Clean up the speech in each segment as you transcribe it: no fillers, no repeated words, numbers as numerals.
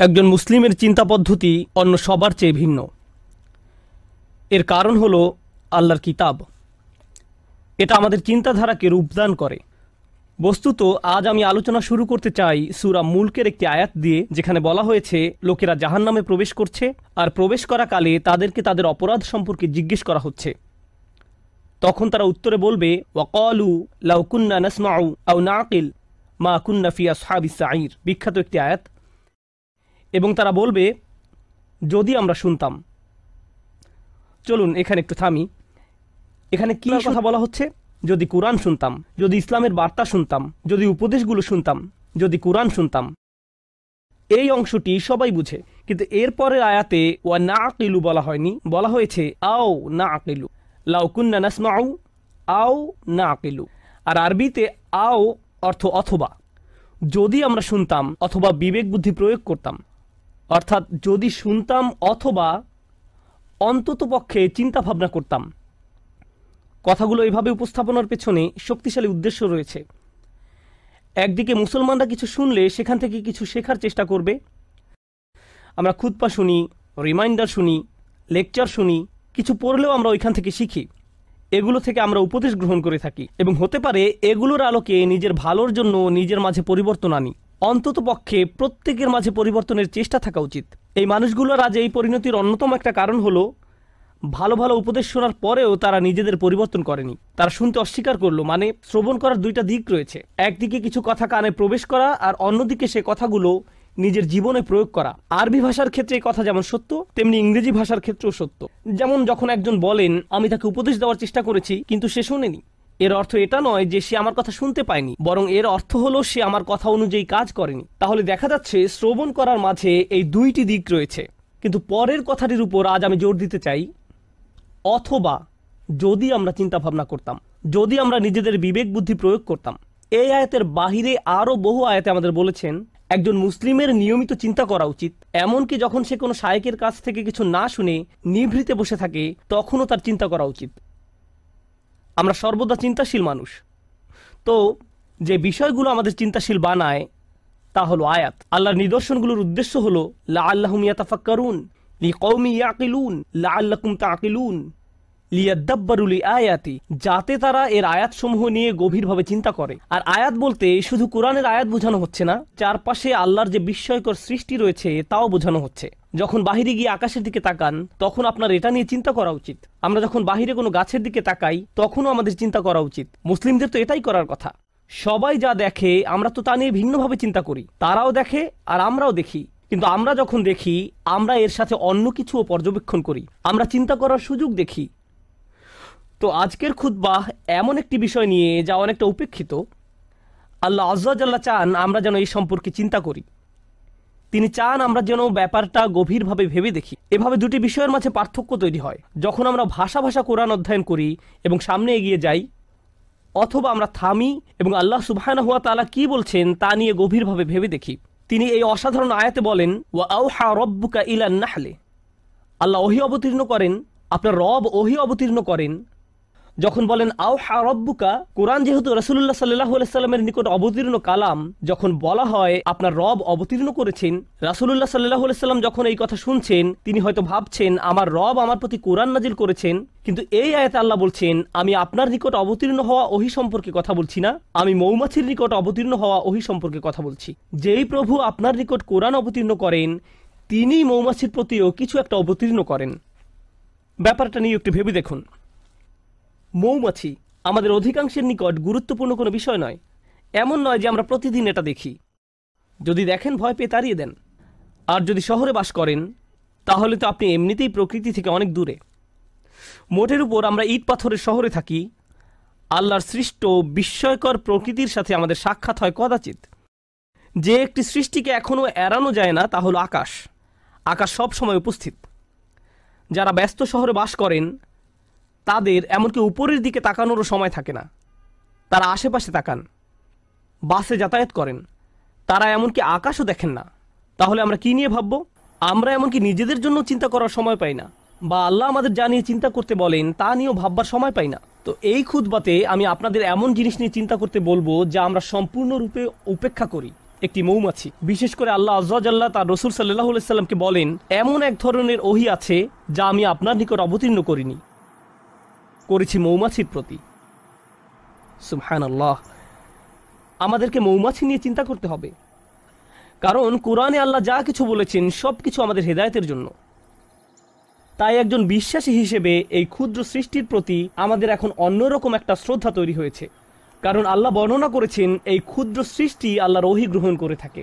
একজন মুসলিমের চিন্তা পদ্ধতি অন্য সবার চেয়ে ভিন্ন। এর কারণ হলো আল্লাহর কিতাব। এটা আমাদের চিন্তাধারাকে রূপদান করে। বস্তুত আজ আমি আলোচনা শুরু করতে চাই সূরা মুলকের একটি আয়াত দিয়ে, যেখানে বলা হয়েছে লোকেরা জাহান্নামে প্রবেশ করছে, আর প্রবেশ করাকালে তাদেরকে তাদের অপরাধ সম্পর্কে জিজ্ঞেস করা হচ্ছে। তখন তারা উত্তরে বলবে, ওয়াকালু লাউ কুন্না নাসমাউ আও নাকিল মা কুন্না ফি আসহাবিস সাঈর। বিখ্যাত একটি আয়াত। এবং তারা বলবে, যদি আমরা শুনতাম। চলুন এখানে একটু থামি। এখানে কি কথা বলা হচ্ছে? যদি কুরআন শুনতাম, যদি ইসলামের বার্তা শুনতাম, যদি উপদেশগুলো শুনতাম, যদি কুরআন শুনতাম। এই অংশটি সবাই বুঝে, কিন্তু এরপরের আয়াতে ওয়া নাকিলু বলা হয়নি, বলা হয়েছে আও নাকিলু, লাউ কুন্না নাসমাউ আও নাকিলু। আর আরবিতে আও অর্থ অথবা, যদি আমরা শুনতাম অথবা বিবেক বুদ্ধি প্রয়োগ করতাম। অর্থাৎ যদি শুনতাম অথবা অন্তত পক্ষে চিন্তা ভাবনা করতাম। কথাগুলো এইভাবে উপস্থাপনার পেছনে শক্তিশালী উদ্দেশ্য রয়েছে। একদিকে মুসলমানরা কিছু শুনলে সেখান থেকে কিছু শেখার চেষ্টা করবে। আমরা খুতবা শুনি, রিমাইন্ডার শুনি, লেকচার শুনি, কিছু পড়লেও আমরা ওইখান থেকে শিখি। এগুলো থেকে আমরা উপদেশ গ্রহণ করে থাকি এবং হতে পারে এগুলোর আলোকে নিজের ভালোর জন্য নিজের মাঝে পরিবর্তন আনি। অন্তত পক্ষে প্রত্যেকের মাঝে পরিবর্তনের চেষ্টা থাকা উচিত। এই মানুষগুলোর আজ এই পরিণতির অন্যতম একটা কারণ হলো, ভালো ভালো উপদেশ শোনার পরেও তারা নিজেদের পরিবর্তন করেনি। তারা শুনতে অস্বীকার করলো। মানে শ্রবণ করার দুইটা দিক রয়েছে। একদিকে কিছু কথা কানে প্রবেশ করা, আর অন্যদিকে সে কথাগুলো নিজের জীবনে প্রয়োগ করা। আরবি ভাষার ক্ষেত্রে এই কথা যেমন সত্য, তেমনি ইংরেজি ভাষার ক্ষেত্রেও সত্য। যেমন যখন একজন বলেন, আমি তাকে উপদেশ দেওয়ার চেষ্টা করেছি কিন্তু সে শোনেনি, এর অর্থ এটা নয় যে সে আমার কথা শুনতে পায়নি, বরং এর অর্থ হলো সে আমার কথা অনুযায়ী কাজ করেনি। তাহলে দেখা যাচ্ছে শ্রবণ করার মাঝে এই দুইটি দিক রয়েছে। কিন্তু পরের কথাটির উপর আজ আমি জোর দিতে চাই, অথবা যদি আমরা চিন্তা ভাবনা করতাম, যদি আমরা নিজেদের বিবেক বুদ্ধি প্রয়োগ করতাম। এই আয়াতের বাহিরে আরও বহু আয়াতে আমাদের বলেছেন একজন মুসলিমের নিয়মিত চিন্তা করা উচিত। এমনকি যখন সে কোনো শায়েকের কাছ থেকে কিছু না শুনে নিভৃতে বসে থাকে, তখনও তার চিন্তা করা উচিত। আমরা সর্বদা চিন্তাশীল মানুষ। তো যে বিষয়গুলো আমাদের চিন্তাশীল বানায় তা হলো আয়াত। আল্লাহর নিদর্শনগুলোর উদ্দেশ্য হলো লাআল্লাহুম ইয়াতাফাক্কারুন লিকওমি ইয়াকিলুন লাআল্লাকুম তাকিলুন লিয়াদাব্বারু লিআয়াতি, যাতে তারা এর আয়াতসমূহ নিয়ে গভীরভাবে চিন্তা করে। আর আয়াত বলতে শুধু কোরআনের আয়াত বোঝানো হচ্ছে না, চারপাশে আল্লাহর যে বিস্ময়কর সৃষ্টি রয়েছে তাও বোঝানো হচ্ছে। যখন বাহিরে গিয়ে আকাশের দিকে তাকান, তখন আপনার এটা নিয়ে চিন্তা করা উচিত। আমরা যখন বাহিরে কোনো গাছের দিকে তাকাই, তখনও আমাদের চিন্তা করা উচিত। মুসলিমদের তো এটাই করার কথা। সবাই যা দেখে আমরা তো তা নিয়ে ভিন্নভাবে চিন্তা করি। তারাও দেখে আর আমরাও দেখি, কিন্তু আমরা যখন দেখি আমরা এর সাথে অন্য কিছুও পর্যবেক্ষণ করি। আমরা চিন্তা করার সুযোগ দেখি। তো আজকের খুতবাহ এমন একটি বিষয় নিয়ে যা অনেকটা উপেক্ষিত। আল্লাহ আজ্জা জাল্লা চান আমরা যেন এই সম্পর্কে চিন্তা করি। তিনি চান আমরা যেন ব্যাপারটা গভীরভাবে ভেবে দেখি। এভাবে দুটি বিষয়ের মাঝে পার্থক্য তৈরি হয় যখন আমরা ভাষা কোরআন অধ্যয়ন করি এবং সামনে এগিয়ে যাই, অথবা আমরা থামি এবং আল্লাহ সুবহানাহু ওয়া তাআলা কি বলছেন তা নিয়ে গভীরভাবে ভেবে দেখি। তিনি এই অসাধারণ আয়াতে বলেন, ওয়া আওহা রাব্বুকা ইলান নাহলি। আল্লাহ ওহী অবতীর্ণ করেন, আপনার রব ওহী অবতীর্ণ করেন। যখন বলেন আওহা রাব্বুকা, কোরআন যেহেতু রাসূলুল্লাহ সাল্লাল্লাহু আলাইহি সাল্লামের নিকট অবতীর্ণ কালাম, যখন বলা হয় আপনার রব অবতীর্ণ করেছেন, রাসূলুল্লাহ সাল্লাল্লাহু আলাইহি সাল্লাম যখন এই কথা শুনছেন, তিনি হয়তো ভাবছেন আমার রব আমার প্রতি কোরআন নাজিল করেছেন। কিন্তু এই আয়াতে আল্লাহ বলছেন, আমি আপনার নিকট অবতীর্ণ হওয়া ওহী সম্পর্কে কথা বলছি না, আমি মৌমাছির নিকট অবতীর্ণ হওয়া ওহী সম্পর্কে কথা বলছি। যেই প্রভু আপনার নিকট কোরআন অবতীর্ণ করেন, তিনি মৌমাছির প্রতিও কিছু একটা অবতীর্ণ করেন। ব্যাপারটা নিয়ে একটু ভেবে দেখুন। মৌমাছি আমাদের অধিকাংশের নিকট গুরুত্বপূর্ণ কোনো বিষয় নয়। এমন নয় যে আমরা প্রতিদিন এটা দেখি। যদি দেখেন ভয় পেয়ে তাড়িয়ে দেন। আর যদি শহরে বাস করেন, তাহলে তো আপনি এমনিতেই প্রকৃতি থেকে অনেক দূরে। মোটের উপর আমরা ইট পাথরের শহরে থাকি। আল্লাহর সৃষ্ট বিস্ময়কর প্রকৃতির সাথে আমাদের সাক্ষাৎ হয় কদাচিৎ। যে একটি সৃষ্টিকে এখনও এড়ানো যায় না তা হলো আকাশ। আকাশ সব সময় উপস্থিত। যারা ব্যস্ত শহরে বাস করেন তাদের এমনকি উপরের দিকে তাকানোরও সময় থাকে না। তারা আশেপাশে তাকান, বাসে যাতায়াত করেন, তারা এমনকি আকাশও দেখেন না। তাহলে আমরা কি নিয়ে ভাববো? আমরা এমনকি নিজেদের জন্য চিন্তা করার সময় পাই না, বা আল্লাহ আমাদের যা নিয়ে চিন্তা করতে বলেন তা নিয়েও ভাববার সময় পাই না। তো এই খুতবাতে আমি আপনাদের এমন জিনিস নিয়ে চিন্তা করতে বলবো যা আমরা সম্পূর্ণরূপে উপেক্ষা করি। একটি মৌমাছি। বিশেষ করে আল্লাহ আযজা ওয়া জাল্লা তার রাসূল সাল্লাল্লাহু আলাইহি সাল্লামকে বলেন, এমন এক ধরনের ওহী আছে যা আমি আপনার নিকট অবতীর্ণ করেছি মৌমাছির প্রতি। সুবহানাল্লাহ। আমাদেরকে মৌমাছি নিয়ে চিন্তা করতে হবে, কারণ কোরআনে আল্লাহ যা কিছু বলেছেন সব কিছু আমাদের হেদায়েতের জন্য। তাই একজন বিশ্বাসী হিসেবে এই ক্ষুদ্র সৃষ্টির প্রতি আমাদের এখন অন্যরকম একটা শ্রদ্ধা তৈরি হয়েছে, কারণ আল্লাহ বর্ণনা করেছেন এই ক্ষুদ্র সৃষ্টি আল্লাহর ওহী গ্রহণ করে থাকে।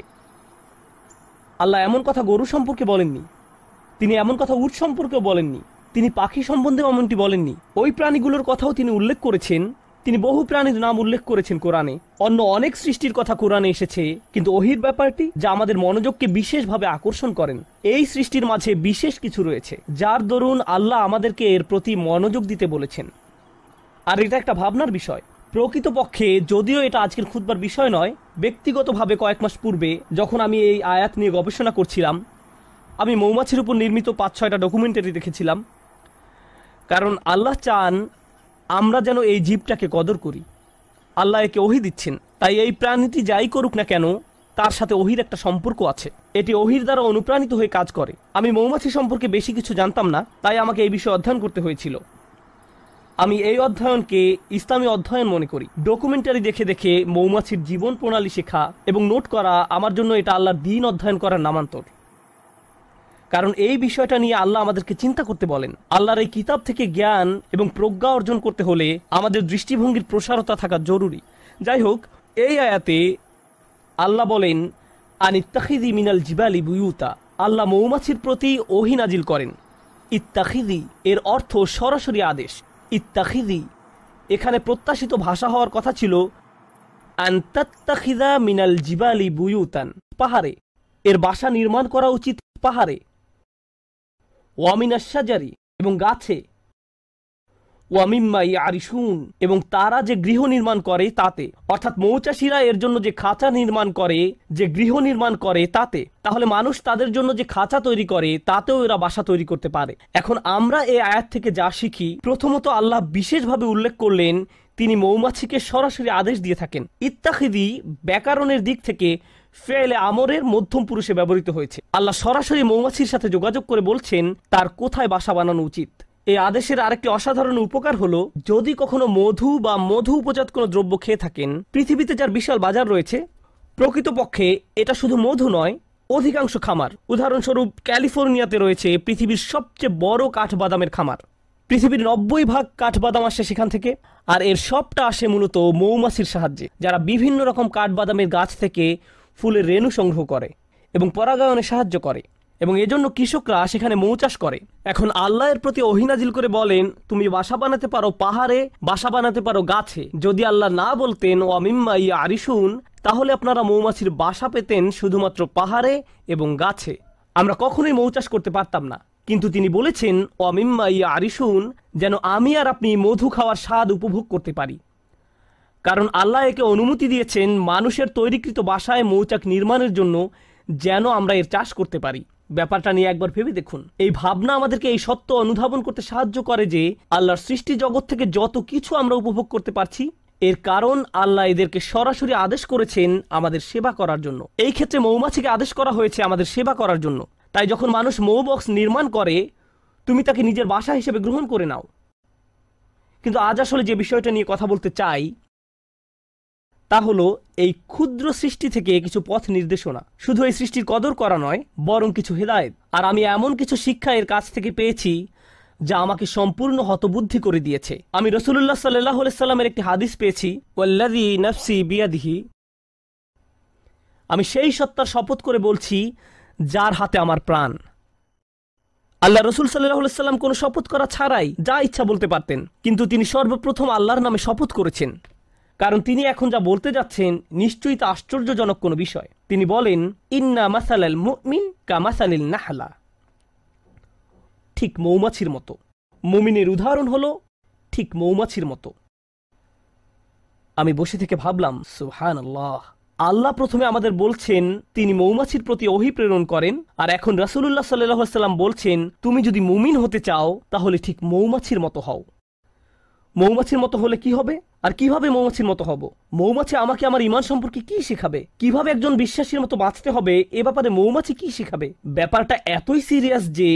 আল্লাহ এমন কথা গরু সম্পর্কে বলেননি, তিনি এমন কথা উট সম্পর্কেও বলেননি, তিনি পাখি সম্বন্ধেও এমনটি বলেননি। ওই প্রাণীগুলোর কথাও তিনি উল্লেখ করেছেন, তিনি বহু প্রাণীর নাম উল্লেখ করেছেন কোরআনে। অন্য অনেক সৃষ্টির কথা কোরআনে এসেছে, কিন্তু ওহীর ব্যাপারটি যা আমাদের মনোযোগকে বিশেষভাবে আকর্ষণ করেন, এই সৃষ্টির মাঝে বিশেষ কিছু রয়েছে যার দরুন আল্লাহ আমাদেরকে এর প্রতি মনোযোগ দিতে বলেছেন। আর এটা একটা ভাবনার বিষয়। প্রকৃতপক্ষে যদিও এটা আজকের খুতবার বিষয় নয়, ব্যক্তিগতভাবে কয়েক মাস পূর্বে যখন আমি এই আয়াত নিয়ে গবেষণা করছিলাম, আমি মৌমাছির উপর নির্মিত 5-6টা ডকুমেন্টারি দেখেছিলাম। কারণ আল্লাহ চান আমরা যেন এই জীবটাকে কদর করি। আল্লাহ একে ওহী দিচ্ছেন, তাই এই প্রাণীটি যাই করুক না কেন তার সাথে ওহীর একটা সম্পর্ক আছে। এটি ওহীর দ্বারা অনুপ্রাণিত হয়ে কাজ করে। আমি মৌমাছি সম্পর্কে বেশি কিছু জানতাম না, তাই আমাকে এই বিষয়ে অধ্যয়ন করতে হয়েছিল। আমি এই অধ্যয়নকে ইসলামী অধ্যয়ন মনে করি। ডকুমেন্টারি দেখে দেখে মৌমাছির জীবন প্রণালী শেখা এবং নোট করা আমার জন্য এটা আল্লাহর দ্বীন অধ্যয়ন করার নামান্তর। কারণ এই বিষয়টা নিয়ে আল্লাহ আমাদেরকে চিন্তা করতে বলেন। আল্লাহর এই কিতাব থেকে জ্ঞান এবং প্রজ্ঞা অর্জন করতে হলে আমাদের দৃষ্টিভঙ্গির প্রসারতা থাকা জরুরি। যাই হোক, এই আয়াতে আল্লাহ বলেন, আনিত্তাখিযি মিনাল জিবালি বুয়ুতা। আল্লাহ মৌমাছির প্রতি ওহী নাজিল করেন। ইত্তাখিযি এর অর্থ সরাসরি আদেশ। ইত্তাখিযি এখানে প্রত্যাশিত ভাষা হওয়ার কথা ছিল আনতাত্তাখিযা মিনাল জিবালি বুয়ুতান, পাহাড়ে। এর বাসা নির্মাণ করা উচিত পাহাড়ে। ওয়ামিনাশ শাজারি এবং গাছে। ওয়ামিম্মা ইয়ারিশুন এবং তারা যে গৃহ নির্মাণ করে তাতে, অর্থাৎ মৌচাষীরা এর জন্য যে খাঁচা নির্মাণ করে, যে গৃহ নির্মাণ করে তাতে। তাহলে মানুষ তাদের জন্য যে খাঁচা তৈরি করে তাতেও এরা বাসা তৈরি করতে পারে। এখন আমরা এই আয়াত থেকে যা শিখি, প্রথমত আল্লাহ বিশেষভাবে উল্লেখ করলেন তিনি মৌমাছিকে সরাসরি আদেশ দিয়ে থাকেন। ইত্তাখিযি ব্যাকরণের দিক থেকে ফেলে আমরের মধ্যম পুরুষে ব্যবহৃত হয়েছে। আল্লাহ সরাসরি মৌমাছির সাথে যোগাযোগ করে বলছেন তার কোথায় বাসা বানানো উচিত। এই আদেশের আরেকটি অসাধারণ উপকার হলো, যদি কখনো মধু বা মধু উপজাত কোনো দ্রব্য খেয়ে থাকেন, পৃথিবীতে যার বিশাল বাজার রয়েছে, প্রকৃতপক্ষে এটা শুধু মধু নয়, অধিকাংশ খামার, উদাহরণস্বরূপ ক্যালিফোর্নিয়াতে রয়েছে পৃথিবীর সবচেয়ে বড় কাঠবাদামের খামার। পৃথিবীর 90% কাঠবাদাম আসে সেখান থেকে, আর এর সবটা আসে মূলত মৌমাছির সাহায্যে, যারা বিভিন্ন রকম কাঠবাদামের গাছ থেকে ফুলের রেণু সংগ্রহ করে এবং পরাগায়নে সাহায্য করে, এবং এজন্য কৃষকরা সেখানে মৌ চাষ করে। এখন আল্লাহর প্রতি ওহী নাজিল করে বলেন তুমি বাসা বানাতে পারো পাহাড়ে, বাসা বানাতে পারো গাছে। যদি আল্লাহ না বলতেন ওয়ামিম্মা ইয়ারিশুন, তাহলে আপনারা মৌমাছির বাসা পেতেন শুধুমাত্র পাহাড়ে এবং গাছে। আমরা কখনোই মৌ চাষ করতে পারতাম না। কিন্তু তিনি বলেছেন ওয়ামিম্মা ইয়ারিশুন, যেন আমি আর আপনি মধু খাওয়ার স্বাদ উপভোগ করতে পারি। কারণ আল্লাহ একে অনুমতি দিয়েছেন মানুষের তৈরিকৃত বাসায় মৌচাক নির্মাণের জন্য, যেন আমরা এর চাষ করতে পারি। ব্যাপারটা নিয়ে একবার ভেবে দেখুন। এই ভাবনা আমাদেরকে এই সত্য অনুধাবন করতে সাহায্য করে যে আল্লাহর সৃষ্টি জগৎ থেকে যত কিছু আমরা উপভোগ করতে পারছি, এর কারণ আল্লাহ এদেরকে সরাসরি আদেশ করেছেন আমাদের সেবা করার জন্য। এই ক্ষেত্রে মৌমাছিকে আদেশ করা হয়েছে আমাদের সেবা করার জন্য। তাই যখন মানুষ মৌ বক্স নির্মাণ করে, তুমি তাকে নিজের বাসা হিসেবে গ্রহণ করে নাও। কিন্তু আজ আসলে যে বিষয়টা নিয়ে কথা বলতে চাই তা হলো এই ক্ষুদ্র সৃষ্টি থেকে কিছু পথ নির্দেশনা। শুধু এই সৃষ্টির কদর করা নয়, বরং কিছু হেদায়েত। আর আমি এমন কিছু শিক্ষা এর কাছ থেকে পেয়েছি যা আমাকে সম্পূর্ণ হতবুদ্ধি করে দিয়েছে। আমি রাসূলুল্লাহ সাল্লাল্লাহু আলাইহি সাল্লামের একটি হাদিস পেয়েছি, ওয়াল্লাযী নাফসি বিয়াদিহি, আমি সেই সত্তার শপথ করে বলছি যার হাতে আমার প্রাণ। আল্লাহ রসুল সাল্লাল্লাহু আলাইহি সাল্লাম কোনো শপথ করা ছাড়াই যা ইচ্ছা বলতে পারতেন, কিন্তু তিনি সর্বপ্রথম আল্লাহর নামে শপথ করেছেন, কারণ তিনি এখন যা বলতে যাচ্ছেন নিশ্চয়ই তা আশ্চর্যজনক কোনো বিষয়। তিনি বলেন ইন্না মাসালাল মুমিন কামাসালিল নাহলা, ঠিক মৌমাছির মতো। মুমিনের উদাহরণ হলো ঠিক মৌমাছির মতো। আমি বসে থেকে ভাবলাম সুবহানাল্লাহ, আল্লাহ প্রথমে আমাদের বলছেন তিনি মৌমাছির প্রতি ওহী প্রেরণ করেন, আর এখন রাসূলুল্লাহ সাল্লাল্লাহু আলাইহি সাল্লাম বলছেন তুমি যদি মুমিন হতে চাও তাহলে ঠিক মৌমাছির মতো হও। মৌমাছির মতো হলে কি হবে? আর কিভাবে মৌমাছির মতো হব? মৌমাছি আমাকে আমার ঈমান সম্পর্কে কি শেখাবে? কিভাবে একজন বিশ্বাসীর মতো বাঁচতে হবে এ ব্যাপারে মৌমাছি কি শেখাবে? ব্যাপারটা এতই সিরিয়াস যে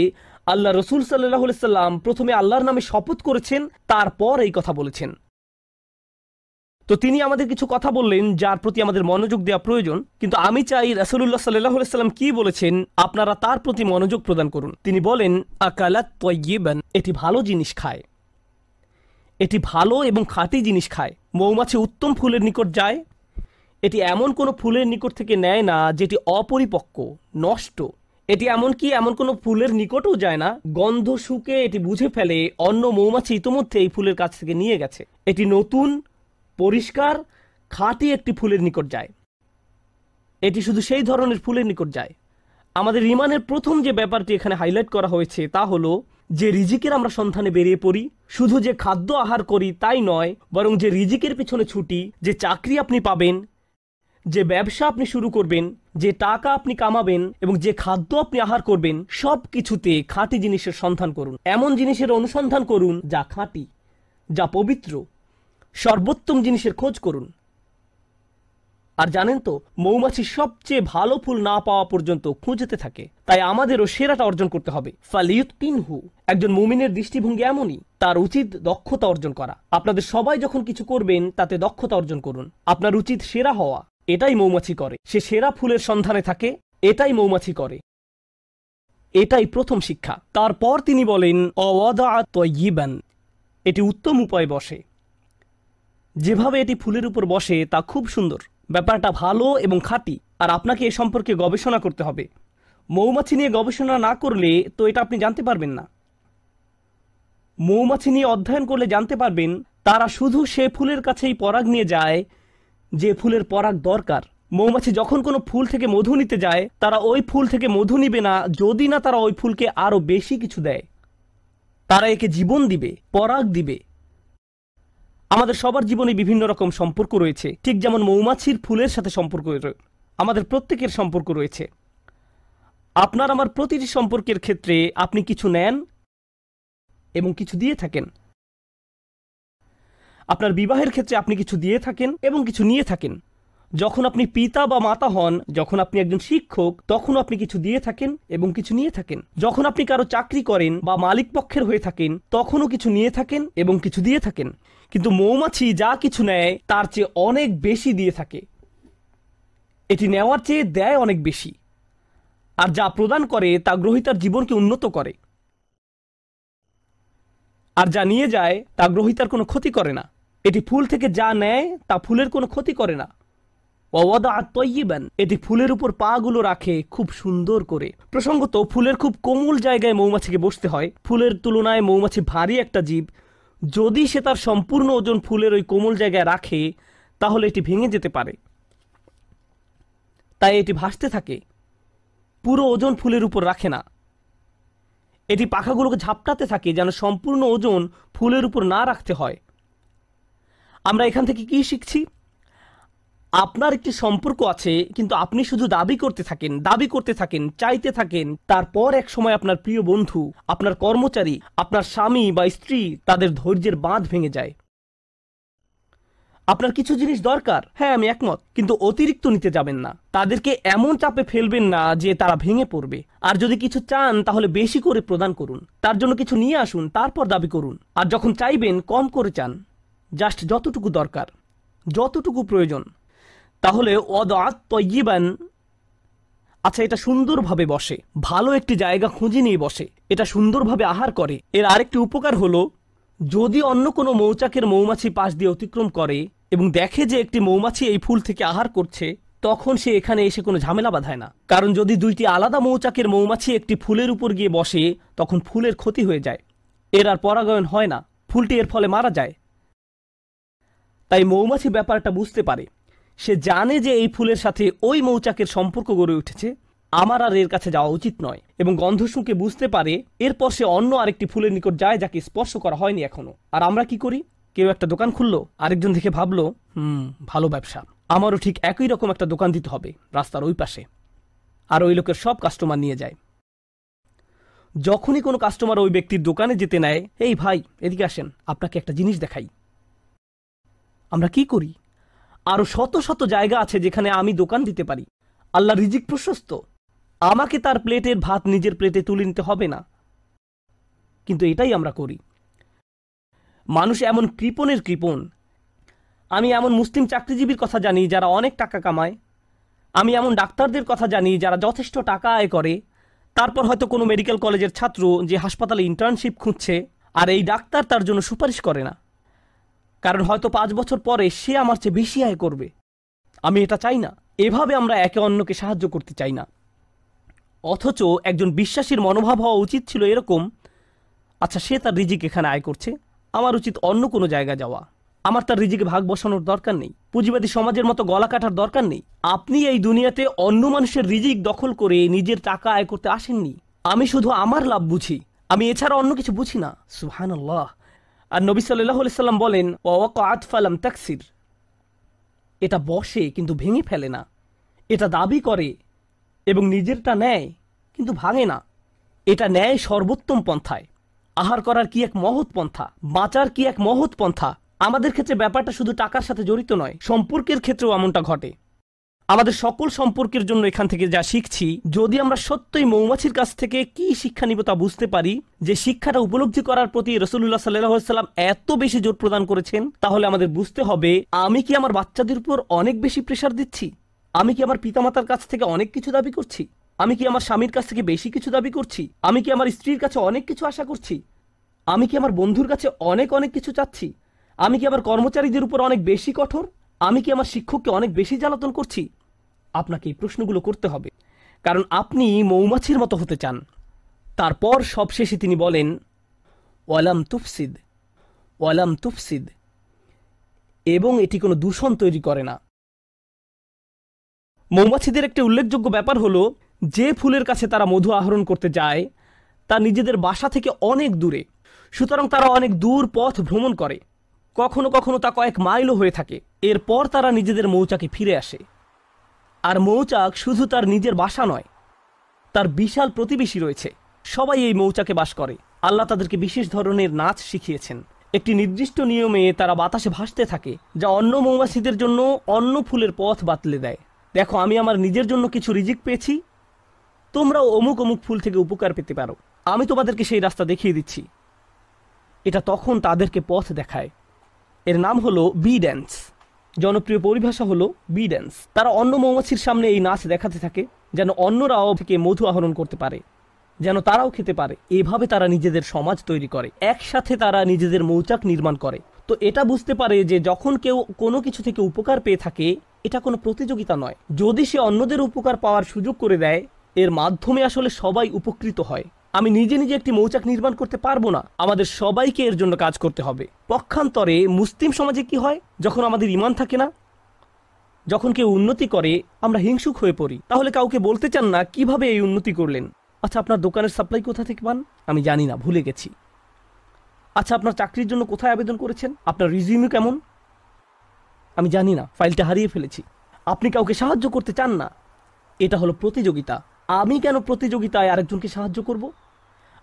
আল্লাহ রসুল সাল্লাল্লাহু আলাইহি সাল্লাম প্রথমে আল্লাহর নামে শপথ করেছেন, তারপর এই কথা বলেছেন। তো তিনি আমাদের কিছু কথা বললেন যার প্রতি আমাদের মনোযোগ দেওয়া প্রয়োজন, কিন্তু আমি চাই রাসূলুল্লাহ সাল্লাল্লাহু আলাইহি সাল্লাম কি বলেছেন আপনারা তার প্রতি মনোযোগ প্রদান করুন। তিনি বলেন, আকালাত তাইয়িবান, এটি ভালো জিনিস খায়, এটি ভালো এবং খাঁটি জিনিস খায়। মৌমাছি উত্তম ফুলের নিকট যায়, এটি এমন কোনো ফুলের নিকট থেকে নেয় না যেটি অপরিপক্ক, নষ্ট। এটি এমনকি এমন কোনো ফুলের নিকটও যায় না, গন্ধ শুকে এটি বুঝে ফেলে অন্য মৌমাছি ইতোমধ্যে এই ফুলের কাছ থেকে নিয়ে গেছে। এটি নতুন, পরিষ্কার, খাঁটি একটি ফুলের নিকট যায়। এটি শুধু সেই ধরনের ফুলের নিকট যায়। আমাদের ঈমানের প্রথম যে ব্যাপারটি এখানে হাইলাইট করা হয়েছে তা হলো যে রিজিকের আমরা সন্ধানে বেরিয়ে পড়ি। শুধু যে খাদ্য আহার করি তাই নয়, বরং যে রিজিকের পিছনে ছুটি, যে চাকরি আপনি পাবেন, যে ব্যবসা আপনি শুরু করবেন, যে টাকা আপনি কামাবেন এবং যে খাদ্য আপনি আহার করবেন, সব কিছুতে খাঁটি জিনিসের সন্ধান করুন। এমন জিনিসের অনুসন্ধান করুন যা খাঁটি, যা পবিত্র। সর্বোত্তম জিনিসের খোঁজ করুন। আর জানেন তো, মৌমাছি সবচেয়ে ভালো ফুল না পাওয়া পর্যন্ত খুঁজতে থাকে। তাই আমাদেরও সেরাটা অর্জন করতে হবে। ফালিয়ুতিনহু, একজন মুমিনের দৃষ্টিভঙ্গি এমনই, তার উচিত দক্ষতা অর্জন করা। আপনাদের সবাই যখন কিছু করবেন তাতে দক্ষতা অর্জন করুন। আপনার উচিত সেরা হওয়া। এটাই মৌমাছি করে। সে সেরা ফুলের সন্ধানে থাকে, এটাই মৌমাছি করে। এটাই প্রথম শিক্ষা। তারপর তিনি বলেন, অওয়াদা তাইয়িবান, এটি উত্তম উপায়ে বসে। যেভাবে এটি ফুলের উপর বসে তা খুব সুন্দর। ব্যাপারটা ভালো এবং খাঁটি। আর আপনাকে এ সম্পর্কে গবেষণা করতে হবে। মৌমাছি নিয়ে গবেষণা না করলে তো এটা আপনি জানতে পারবেন না। মৌমাছি নিয়ে অধ্যয়ন করলে জানতে পারবেন তারা শুধু সে ফুলের কাছেই পরাগ নিয়ে যায় যে ফুলের পরাগ দরকার। মৌমাছি যখন কোনো ফুল থেকে মধু নিতে যায়, তারা ওই ফুল থেকে মধু নিবে না যদি না তারা ওই ফুলকে আরো বেশি কিছু দেয়। তারা একে জীবন দিবে, পরাগ দিবে। আমাদের সবার জীবনে বিভিন্ন রকম সম্পর্ক রয়েছে, ঠিক যেমন মৌমাছির ফুলের সাথে সম্পর্ক আমাদের প্রত্যেকের সম্পর্ক রয়েছে। আপনার আমার প্রতিটি সম্পর্কের ক্ষেত্রে আপনি কিছু নেন এবং কিছু দিয়ে থাকেন। আপনার বিবাহের ক্ষেত্রে আপনি কিছু দিয়ে থাকেন এবং কিছু নিয়ে থাকেন। যখন আপনি পিতা বা মাতা হন, যখন আপনি একজন শিক্ষক, তখন আপনি কিছু দিয়ে থাকেন এবং কিছু নিয়ে থাকেন। যখন আপনি কারো চাকরি করেন বা মালিক পক্ষের হয়ে থাকেন, তখনও কিছু নিয়ে থাকেন এবং কিছু দিয়ে থাকেন। কিন্তু মৌমাছি যা কিছু নেয় তার চেয়ে অনেক বেশি দিয়ে থাকে। এটি নেওয়ার চেয়ে দেয় অনেক বেশি। আর যা প্রদান করে তা গ্রহীতার জীবনকে উন্নত করে। আর যা নিয়ে যায় তা গ্রহীতার কোনো ক্ষতি করে না। এটি ফুল থেকে যা নেয় তা ফুলের কোনো ক্ষতি করে না। ওয়াদাআত তাইয়িবান, এটি ফুলের উপর পা গুলো রাখে খুব সুন্দর করে। প্রসঙ্গত, ফুলের খুব কোমল জায়গায় মৌমাছিকে বসতে হয়। ফুলের তুলনায় মৌমাছি ভারী একটা জীব। যদি সে তার সম্পূর্ণ ওজন ফুলের ওই কোমল জায়গায় রাখে তাহলে এটি ভেঙে যেতে পারে। তাই এটি ভাসতে থাকে, পুরো ওজন ফুলের উপর রাখে না। এটি পাখাগুলোকে ঝাপটাতে থাকে যেন সম্পূর্ণ ওজন ফুলের উপর না রাখতে হয়। আমরা এখান থেকে কি শিখছি? আপনার একটি সম্পর্ক আছে, কিন্তু আপনি শুধু দাবি করতে থাকেন, চাইতে থাকেন। তারপর এক সময় আপনার প্রিয় বন্ধু, আপনার কর্মচারী, আপনার স্বামী বা স্ত্রী, তাদের ধৈর্যের বাঁধ ভেঙে যায়। আপনার কিছু জিনিস দরকার, হ্যাঁ আমি একমত, কিন্তু অতিরিক্ত নিতে যাবেন না। তাদেরকে এমন চাপে ফেলবেন না যে তারা ভেঙে পড়বে। আর যদি কিছু চান তাহলে বেশি করে প্রদান করুন। তার জন্য কিছু নিয়ে আসুন, তারপর দাবি করুন। আর যখন চাইবেন কম করে চান, জাস্ট যতটুকু দরকার, যতটুকু প্রয়োজন। তাহলে ওয়াদাআত তাইয়িবান, আচ্ছা এটা সুন্দরভাবে বসে, ভালো একটি জায়গা খুঁজে নিয়ে বসে, এটা সুন্দরভাবে আহার করে। এর আরেকটি উপকার হলো, যদি অন্য কোনো মৌচাকের মৌমাছি পাশ দিয়ে অতিক্রম করে এবং দেখে যে একটি মৌমাছি এই ফুল থেকে আহার করছে, তখন সে এখানে এসে কোনো ঝামেলা বাঁধায় না। কারণ যদি দুইটি আলাদা মৌচাকের মৌমাছি একটি ফুলের উপর গিয়ে বসে, তখন ফুলের ক্ষতি হয়ে যায়, এর আর পরাগায়ন হয় না, ফুলটি এর ফলে মারা যায়। তাই মৌমাছি ব্যাপারটা বুঝতে পারে। সে জানে যে এই ফুলের সাথে ওই মৌচাকের সম্পর্ক গড়ে উঠেছে, আমার আর এর কাছে যাওয়া উচিত নয়। এবং গন্ধ শুঁকে বুঝতে পারে। এরপর সে অন্য আরেকটি ফুলের নিকট যায় যাকে স্পর্শ করা হয়নি এখনো। আর আমরা কি করি? কেউ একটা দোকান খুললো, আরেকজন দেখে ভাবলো ভালো ব্যবসা, আমারও ঠিক একই রকম একটা দোকান দিতে হবে রাস্তার ওই পাশে। আর ওই লোকের সব কাস্টমার নিয়ে যায়। যখনই কোনো কাস্টমার ওই ব্যক্তির দোকানে যেতে নেয়, এই ভাই এদিকে আসেন, আপনাকে একটা জিনিস দেখাই। আমরা কি করি? আরো শত শত জায়গা আছে যেখানে আমি দোকান দিতে পারি। আল্লাহ রিজিক প্রশস্ত, আমাকে তার প্লেটের ভাত নিজের প্লেটে তুলে নিতে হবে না, কিন্তু এটাই আমরা করি। মানুষ এমন কৃপণের কৃপণ। আমি এমন মুসলিম চাকরিজীবীর কথা জানি যারা অনেক টাকা কামায়। আমি এমন ডাক্তারদের কথা জানি যারা যথেষ্ট টাকা আয় করে, তারপর হয়তো কোনো মেডিকেল কলেজের ছাত্র যে হাসপাতালে ইন্টার্নশিপ খুঁজছে, আর এই ডাক্তার তার জন্য সুপারিশ করে না, কারণ হয়তো 5 বছর পরে সে আমার চেয়ে বেশি আয় করবে। আমি এটা চাই না। এভাবে আমরা একে অন্যকে সাহায্য করতে চাই না। অথচ একজন বিশ্বাসীর মনোভাব হওয়া উচিত ছিল এরকম, আচ্ছা সে তার রিজিক এখানে আয় করছে, আমার উচিত অন্য কোনো জায়গা যাওয়া। আমার তার রিজিকে ভাগ বসানোর দরকার নেই। পুঁজিবাদী সমাজের মতো গলা কাটার দরকার নেই। আপনি এই দুনিয়াতে অন্য মানুষের রিজিক দখল করে নিজের টাকা আয় করতে আসেননি। আমি শুধু আমার লাভ বুঝি, আমি এছাড়া অন্য কিছু বুঝি না। সুবহানাল্লাহ। আর নবী সাল্লাল্লাহু আলাইহি সাল্লাম বলেন, ওয়াকাআত ফালাম তাকসির, এটা বসে কিন্তু ভেঙে ফেলে না, এটা দাবি করে এবং নিজেরটা নেয় কিন্তু ভাঙে না। এটা নেয় সর্বোত্তম পন্থায়। আহার করার কি এক মহৎ পন্থা, বাঁচার কি এক মহৎ পন্থা। আমাদের ক্ষেত্রে ব্যাপারটা শুধু টাকার সাথে জড়িত নয়, সম্পর্কের ক্ষেত্রেও এমনটা ঘটে। আমাদের সকল সম্পর্কের জন্য এখান থেকে যা শিখছি, যদি আমরা সত্যই মৌমাছির কাছ থেকে কি শিক্ষা নিব তা বুঝতে পারি, যে শিক্ষাটা উপলব্ধি করার প্রতি রাসূলুল্লাহ সাল্লাল্লাহু আলাইহি সাল্লাম এত বেশি জোর প্রদান করেছেন, তাহলে আমাদের বুঝতে হবে আমি কি আমার বাচ্চাদের উপর অনেক বেশি প্রেসার দিচ্ছি? আমি কি আমার পিতামাতার কাছ থেকে অনেক কিছু দাবি করছি? আমি কি আমার স্বামীর কাছ থেকে বেশি কিছু দাবি করছি? আমি কি আমার স্ত্রীর কাছে অনেক কিছু আশা করছি? আমি কি আমার বন্ধুর কাছে অনেক অনেক কিছু চাচ্ছি? আমি কি আমার কর্মচারীদের উপর অনেক বেশি কঠোর? আমি কি আমার শিক্ষককে অনেক বেশি জ্বালাতন করছি? আপনাকে এই প্রশ্নগুলো করতে হবে, কারণ আপনি মৌমাছির মতো হতে চান। তারপর সবশেষে তিনি বলেন, ওয়ালাম তুফসিদ, ওয়ালাম তুফসিদ, এবং এটি কোনো দূষণ তৈরি করে না। মৌমাছিদের একটি উল্লেখযোগ্য ব্যাপার হলো, যে ফুলের কাছে তারা মধু আহরণ করতে যায় তা নিজেদের বাসা থেকে অনেক দূরে। সুতরাং তারা অনেক দূর পথ ভ্রমণ করে, কখনো কখনো তা কয়েক মাইলও হয়ে থাকে। এরপর তারা নিজেদের মৌচাকে ফিরে আসে। আর মৌচাক শুধু তার নিজের বাসা নয়, তার বিশাল প্রতিবেশী রয়েছে। সবাই এই মৌচাকে বাস করে। আল্লাহ তাদেরকে বিশেষ ধরনের নাচ শিখিয়েছেন। একটি নির্দিষ্ট নিয়মে তারা বাতাসে ভাসতে থাকে, যা অন্য মৌমাছিদের জন্য অন্য ফুলের পথ বাতলে দেয়। দেখো, আমি আমার নিজের জন্য কিছু রিজিক পেয়েছি, তোমরাও অমুক অমুক ফুল থেকে উপকার পেতে পারো। আমি তোমাদেরকে সেই রাস্তা দেখিয়ে দিচ্ছি। এটা তখন তাদেরকে পথ দেখায়। এর নাম হলো বি ড্যান্স। জনপ্রিয় পরিভাষা হলো বি ড্যান্স। তারা অন্য মৌমাছির সামনে এই নাচ দেখাতে থাকে, যেন অন্যরাও থেকে মধু আহরণ করতে পারে, যেন তারাও খেতে পারে। এভাবে তারা নিজেদের সমাজ তৈরি করে, একসাথে তারা নিজেদের মৌচাক নির্মাণ করে। তো এটা বুঝতে পারে যে যখন কেউ কোনো কিছু থেকে উপকার পেয়ে থাকে, এটা কোনো প্রতিযোগিতা নয়। যদি সে অন্যদের উপকার পাওয়ার সুযোগ করে দেয়, এর মাধ্যমে আসলে সবাই উপকৃত হয়। আমি নিজে নিজে একটি মৌচাক নির্মাণ করতে পারবো না, আমাদের সবাইকে এর জন্য কাজ করতে হবে। পক্ষান্তরে মুসলিম সমাজে কি হয়, যখন আমাদের ঈমান থাকে না, যখন কেউ উন্নতি করে আমরা হিংসুক হয়ে পড়ি। তাহলে কাউকে বলতে চান না কিভাবে এই উন্নতি করলেন। আচ্ছা, আপনার দোকানের সাপ্লাই কোথা থেকে পান? আমি জানি না, ভুলে গেছি। আচ্ছা, আপনার চাকরির জন্য কোথায় আবেদন করেছেন? আপনার রিজিউম কেমন? আমি জানি না, ফাইলটা হারিয়ে ফেলেছি। আপনি কাউকে সাহায্য করতে চান না। এটা হলো প্রতিযোগিতা। আমি কেন প্রতিযোগিতায় আরেকজনকে সাহায্য করব?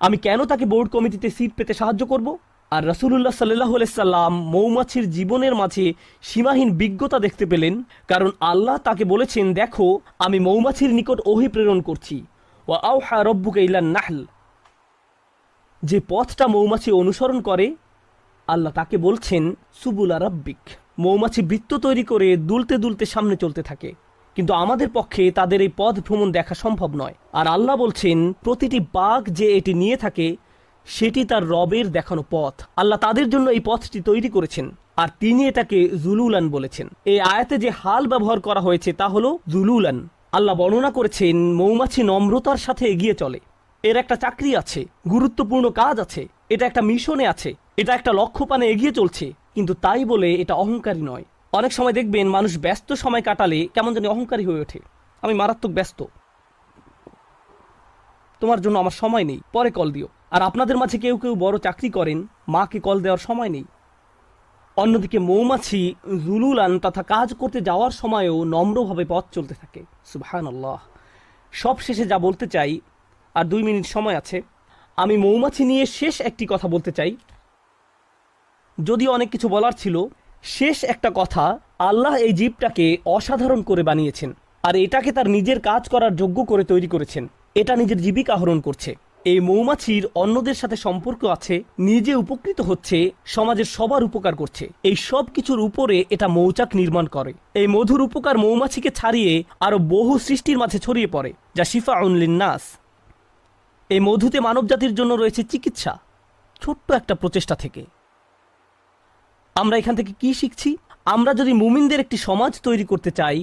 আমি কেন তাকে বোর্ড কমিটিতে সিট পেতে সাহায্য করব? আর রাসূলুল্লাহ সাল্লাল্লাহু আলাইহি সাল্লাম মৌমাছির জীবনের মাঝে সীমাহীন বিজ্ঞতা দেখতে পেলেন, কারণ আল্লাহ তাকে বলেছেন, দেখো আমি মৌমাছির নিকট ওহী প্রেরণ করছি। ওয়া আওহা রাব্বুকা ইলান নাহল, যে পথটা মৌমাছি অনুসরণ করে, আল্লাহ তাকে বলছেন সুবুলা রাব্বিক। মৌমাছি বৃত্ত তৈরি করে দুলতে দুলতে সামনে চলতে থাকে, কিন্তু আমাদের পক্ষে তাদের এই পথ ভ্রমণ দেখা সম্ভব নয়। আর আল্লাহ বলছেন, প্রতিটি বাঘ যে এটি নিয়ে থাকে সেটি তার রবের দেখানো পথ। আল্লাহ তাদের জন্য এই পথটি তৈরি করেছেন, আর তিনি এটাকে জুলুলান বলেছেন। এই আয়াতে যে হাল ব্যবহার করা হয়েছে তা হলো জুলুলান। আল্লাহ বর্ণনা করেছেন মৌমাছি নম্রতার সাথে এগিয়ে চলে। এর একটা চাকরি আছে, গুরুত্বপূর্ণ কাজ আছে, এটা একটা মিশনে আছে, এটা একটা লক্ষ্য পানে এগিয়ে চলছে, কিন্তু তাই বলে এটা অহংকারী নয়। অনেক সময় দেখবেন মানুষ ব্যস্ত সময় কাটালে কেমন জানি অহংকারী হয়ে ওঠে। আমি মারাত্মক ব্যস্ত, তোমার জন্য আমার সময় নেই, পরে কল দিও। আর আপনাদের মাঝে কেউ কেউ বড় চাকরি করেন, মাকে কল দেওয়ার সময় নেই। অন্যদিকে মৌমাছি জুলুলান তথা কাজ করতে যাওয়ার সময়ও নম্রভাবে পথ চলতে থাকে। সুবহানাল্লাহ। সব শেষে যা বলতে চাই, আর 2 মিনিট সময় আছে, আমি মৌমাছি নিয়ে শেষ একটি কথা বলতে চাই। যদিও অনেক কিছু বলার ছিল, শেষ একটা কথা, আল্লাহ এই জীবটাকে অসাধারণ করে বানিয়েছেন, আর এটাকে তার নিজের কাজ করার যোগ্য করে তৈরি করেছেন। এটা নিজের জীবিকা আহরণ করছে। এই মৌমাছির অন্যদের সাথে সম্পর্ক আছে, নিজে উপকৃত হচ্ছে, সমাজের সবার উপকার করছে। এই সব কিছুর উপরে এটা মৌচাক নির্মাণ করে। এই মধুর উপকার মৌমাছিকে ছাড়িয়ে আরো বহু সৃষ্টির মাঝে ছড়িয়ে পড়ে, যা শিফাউন লিন্নাস। এই মধুতে মানবজাতির জন্য রয়েছে চিকিৎসা, ছোট্ট একটা প্রচেষ্টা থেকে। আমরা এখান থেকে কি শিখছি? আমরা যদি মুমিনদের একটি সমাজ তৈরি করতে চাই,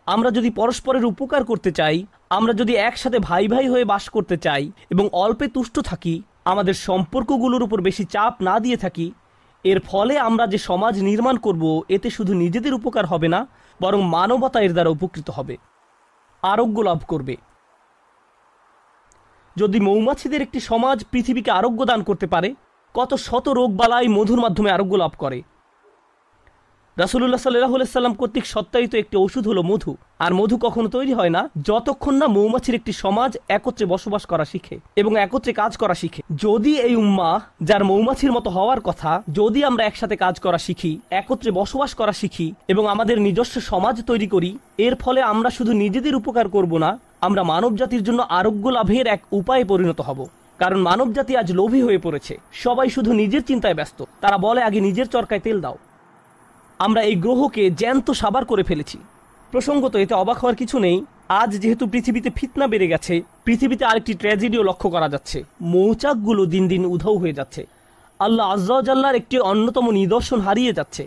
আমরা যদি পরস্পরের উপকার করতে চাই, আমরা যদি একসাথে ভাই ভাই হয়ে বাস করতে চাই এবং অল্পে তুষ্ট থাকি, আমাদের সম্পর্কগুলোর উপর বেশি চাপ না দিয়ে থাকি, এর ফলে আমরা যে সমাজ নির্মাণ করব, এতে শুধু নিজেদের উপকার হবে না, বরং মানবতা এর দ্বারা উপকৃত হবে, আরোগ্য লাভ করবে। যদি মৌমাছিদের একটি সমাজ পৃথিবীকে আরোগ্য দান করতে পারে, কত শত রোগ বালাই মধুর মাধ্যমে আরোগ্য লাভ করে। রাসূলুল্লাহ সাল্লাল্লাহু আলাইহি সাল্লাম কর্তৃক সত্যায়িত একটি ওষুধ হলো মধু। আর মধু কখনো তৈরি হয় না যতক্ষণ না মৌমাছির একটি সমাজ একত্রে বসবাস করা শিখে এবং একত্রে কাজ করা শিখে। যদি এই উম্মাহ, যার মৌমাছির মতো হওয়ার কথা, যদি আমরা একসাথে কাজ করা শিখি, একত্রে বসবাস করা শিখি এবং আমাদের নিজস্ব সমাজ তৈরি করি, এর ফলে আমরা শুধু নিজেদের উপকার করব না, আমরা মানব জাতির জন্য আরোগ্য লাভের এক উপায়ে পরিণত হব। কারণ মানব জাতি আজ লোভী হয়ে পড়েছে, সবাই শুধু নিজের চিন্তায় ব্যস্ত। তারা বলে আগে নিজের চরকায় তেল দাও। আমরা এই গ্রহকে জ্যান্ত সাবার করে ফেলেছি। প্রসঙ্গত এতে অবাক হওয়ার কিছু নেই। আজ যেহেতু পৃথিবীতে ফিতনা বেড়ে গেছে, পৃথিবীতে আরেকটি ট্র্যাজেডিও লক্ষ্য করা যাচ্ছে। মৌচাকগুলো দিন দিন উধাও হয়ে যাচ্ছে। আল্লাহ আজ্জা ওয়া জাল্লার একটি অন্যতম নিদর্শন হারিয়ে যাচ্ছে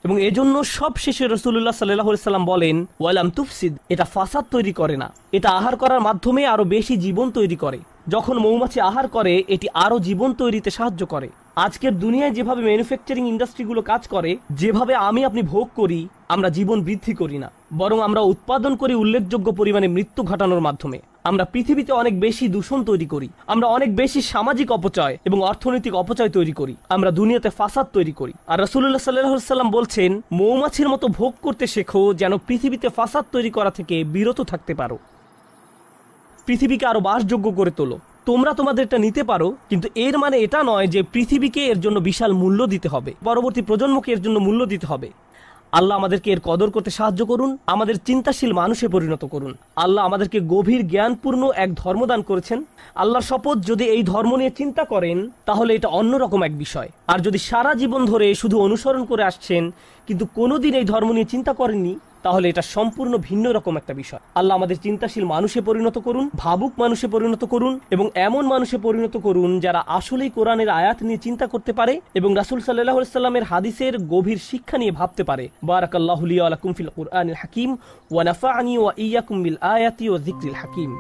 এবং এজন্য সব শেষে রাসূলুল্লাহ সাল্লাল্লাহু আলাইহি সাল্লাম বলেন, ওয়ালাম তুফসিদ, এটা ফাসাদ তৈরি করে না, এটা আহার করার মাধ্যমে আরো বেশি জীবন তৈরি করে। যখন মৌমাছি আহার করে, এটি আরো জীবন তৈরিতে সাহায্য করে। আজকের দুনিয়ায় যেভাবে ম্যানুফ্যাকচারিং ইন্ডাস্ট্রিগুলো কাজ করে, যেভাবে আমি আপনি ভোগ করি, আমরা জীবন বৃদ্ধি করি না, বরং আমরা উৎপাদন করি উল্লেখযোগ্য পরিমাণে মৃত্যু ঘটানোর মাধ্যমে। আমরা পৃথিবীতে অনেক বেশি দূষণ তৈরি করি, আমরা অনেক বেশি সামাজিক অপচয় এবং অর্থনৈতিক অপচয় তৈরি করি, আমরা দুনিয়াতে ফাসাদ তৈরি করি। আর রাসূলুল্লাহ সাল্লাল্লাহু আলাইহি সাল্লাম বলছেন, মৌমাছির মতো ভোগ করতে শেখো, যেন পৃথিবীতে ফাসাদ তৈরি করা থেকে বিরত থাকতে পারো। পৃথিবীকে আরো বাসযোগ্য করে তোলো। তোমরা তোমাদেরটা নিতে পারো, কিন্তু এর মানে এটা নয় যে পৃথিবীকে এর জন্য বিশাল মূল্য দিতে হবে, পরবর্তী প্রজন্মকে এর জন্য মূল্য দিতে হবে। আল্লাহ আমাদেরকে এর কদর করতে সাহায্য করুন, আমাদের চিন্তাশীল মানুষে পরিণত করুন। আল্লাহ আমাদেরকে গভীর জ্ঞানপূর্ণ এক ধর্ম দান করেছেন। আল্লাহর শপথ, যদি এই ধর্ম নিয়ে চিন্তা করেন তাহলে এটা অন্যরকম এক বিষয়। আর যদি সারা জীবন ধরে শুধু অনুসরণ করে আসছেন কিন্তু কোনোদিন এই ধর্ম নিয়ে চিন্তা করেননি, তাহলে এটা সম্পূর্ণ ভিন্ন রকম একটা বিষয়। আল্লাহ আমাদের চিন্তাশীল মানুষে পরিণত করুন, ভাবুক মানুষে পরিণত করুন এবং এমন মানুষে পরিণত করুন যারা আসলেই কোরআনের আয়াত নিয়ে চিন্তা করতে পারে এবং রাসূল সাল্লাল্লাহু আলাইহি সাল্লামের হাদিসের গভীর শিক্ষা নিয়ে ভাবতে পারে। বারাকাল্লাহু লি ওয়া লাকুম ফিল কুরআনিল হাকিম ওয়া নাফা'নি ওয়া ইয়্যাকুম বিল আয়াতি ওয়া যিকরিল হাকিম।